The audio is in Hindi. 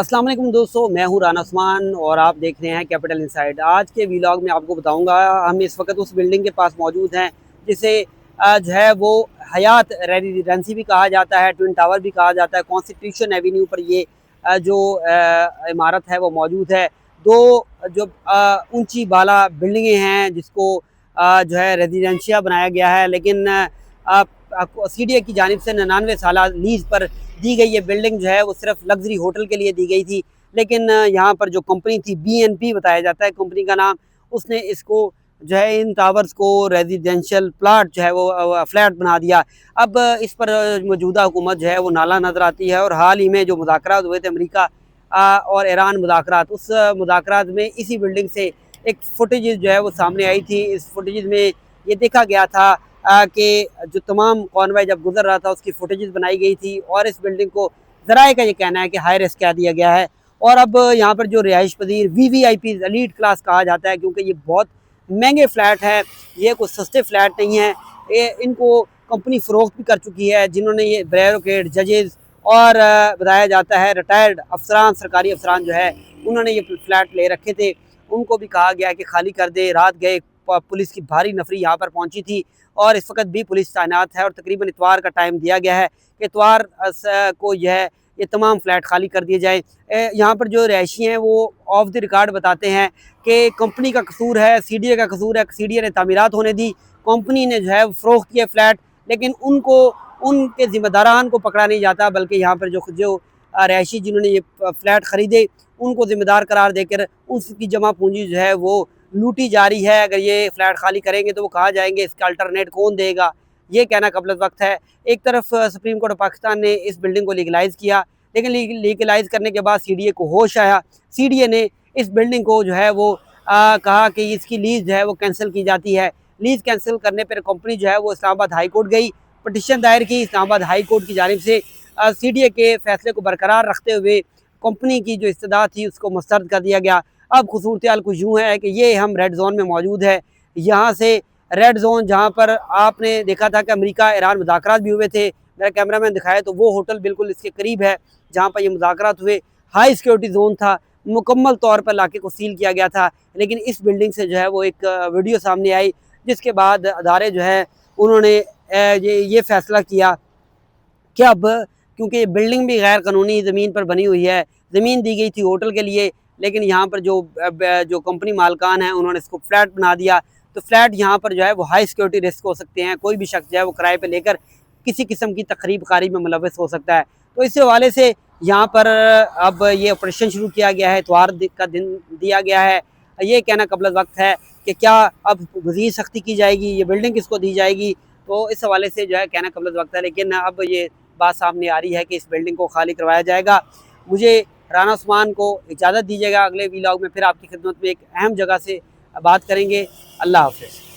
अस्सलाम वालेकुम दोस्तों, मैं हूं राना उस्मान और आप देख रहे हैं कैपिटल इनसाइड। आज के व्लॉग में आपको बताऊंगा, हम इस वक्त उस बिल्डिंग के पास मौजूद हैं जिसे जो है वो हयात रेजिडेंसी भी कहा जाता है, ट्विन टावर भी कहा जाता है। कॉन्स्टिट्यूशन एवेन्यू पर ये जो इमारत है वो मौजूद है। दो जो ऊंची बाला बिल्डिंगें हैं जिसको जो है रेजिडेंशिया बनाया गया है, लेकिन CDA की जानिब से 99 साल लीज पर दी गई ये बिल्डिंग जो है वो सिर्फ लग्जरी होटल के लिए दी गई थी। लेकिन यहाँ पर जो कंपनी थी, BNP बताया जाता है कंपनी का नाम, उसने इसको जो है इन टावर्स को रेजिडेंशियल प्लाट जो है वो फ्लैट बना दिया। अब इस पर मौजूदा हुकूमत जो है वो नाला नजर आती है। और हाल ही में जो मुज़ाकरात हुए थे अमेरिका और ईरान मुज़ाकरात, उस मुज़ाकरात में इसी बिल्डिंग से एक फुटेज जो है वो सामने आई थी। इस फुटेज में ये देखा गया था कि जो तमाम कॉन्वॉय जब गुजर रहा था उसकी फुटेजेस बनाई गई थी। और इस बिल्डिंग को ज़राए का ये कहना है कि हाई रिस्क कह दिया गया है। और अब यहाँ पर जो रिहाइश पजीर VVIP एलीट क्लास कहा जाता है, क्योंकि ये बहुत महंगे फ़्लैट हैं, ये कोई सस्ते फ़्लैट नहीं हैं। इनको कंपनी फ़रोख्त भी कर चुकी है। जिन्होंने ये ब्यूरोक्रेट, जजेस और बताया जाता है रिटायर्ड अफसरान, सरकारी अफसरान जो है उन्होंने ये फ़्लैट ले रखे थे, उनको भी कहा गया कि खाली कर दे। रात गए पुलिस की भारी नफरी यहाँ पर पहुँची थी और इस वक्त भी पुलिस तैनात है। और तकरीबन इतवार का टाइम दिया गया है कि इतवार को ये तमाम फ्लैट खाली कर दिए जाए। यहाँ पर जो रहायशी हैं वो ऑफ द रिकॉर्ड बताते हैं कि कंपनी का कसूर है, CDA का कसूर है। CDA ने तामीरात होने दी, कंपनी ने जो है फ़रोख्त किए फ़्लैट, लेकिन उनको उनके ज़िम्मेदारान को पकड़ा नहीं जाता, बल्कि यहाँ पर जो रहायशी जिन्होंने ये फ़्लैट ख़रीदे उनको ज़िम्मेदार करार देकर उसकी जमा पूंजी जो है वो लूटी जा रही है। अगर ये फ्लैट खाली करेंगे तो वो कहाँ जाएंगे, इसका अल्टरनेट कौन देगा, ये कहना कबल वक्त है। एक तरफ सुप्रीम कोर्ट ऑफ पाकिस्तान ने इस बिल्डिंग को लीगलाइज़ किया, लेकिन लीगलाइज़ करने के बाद CDA को होश आया। CDA ने इस बिल्डिंग को जो है वो कहा कि इसकी लीज़ जो है वो कैंसिल की जाती है। लीज़ कैंसिल करने पर कंपनी जो है वो इस्लामाबाद हाई कोर्ट गई, पटिशन दायर की। इस्लामाबाद हाई कोर्ट की जानिब से CDA के फैसले को बरकरार रखते हुए कंपनी की जो इस्तदा थी उसको मुस्तरद कर दिया गया। अब खूबसूरत हाल कुछ यूँ है कि ये हम रेड जोन में मौजूद है। यहाँ से रेड जोन जहाँ पर आपने देखा था कि अमेरिका ईरान मुज़ाकरात भी हुए थे, मेरा कैमरामैन दिखाया तो वो होटल बिल्कुल इसके करीब है जहाँ पर ये मुज़ाकरात हुए। हाई सिक्योरिटी जोन था, मुकम्मल तौर पर इलाके को सील किया गया था। लेकिन इस बिल्डिंग से जो है वो एक वीडियो सामने आई, जिसके बाद अदारे जो है उन्होंने ये फ़ैसला किया कि अब क्योंकि ये बिल्डिंग भी गैर कानूनी ज़मीन पर बनी हुई है, ज़मीन दी गई थी होटल के लिए, लेकिन यहाँ पर जो कंपनी मालकान हैं उन्होंने इसको फ्लैट बना दिया। तो फ्लैट यहाँ पर जो है वो हाई सिक्योरिटी रिस्क हो सकते हैं, कोई भी शख्स जो है वो किराए पे लेकर किसी किस्म की तकरीब कारी में मुलव्वस हो सकता है। तो इस हवाले से यहाँ पर अब ये ऑपरेशन शुरू किया गया है, इतवार का दिन दिया गया है। ये कहना कबल वक्त है कि क्या अब मज़ीद सख्ती की जाएगी, ये बिल्डिंग किसको दी जाएगी, तो इस हवाले से जो है कहना कबल वक्त है। लेकिन अब ये बात सामने आ रही है कि इस बिल्डिंग को खाली करवाया जाएगा। मुझे राना उस्मान को इजाज़त दीजिएगा, अगले व्लॉग में फिर आपकी खिदमत में एक अहम जगह से बात करेंगे। अल्लाह हाफ़िज़।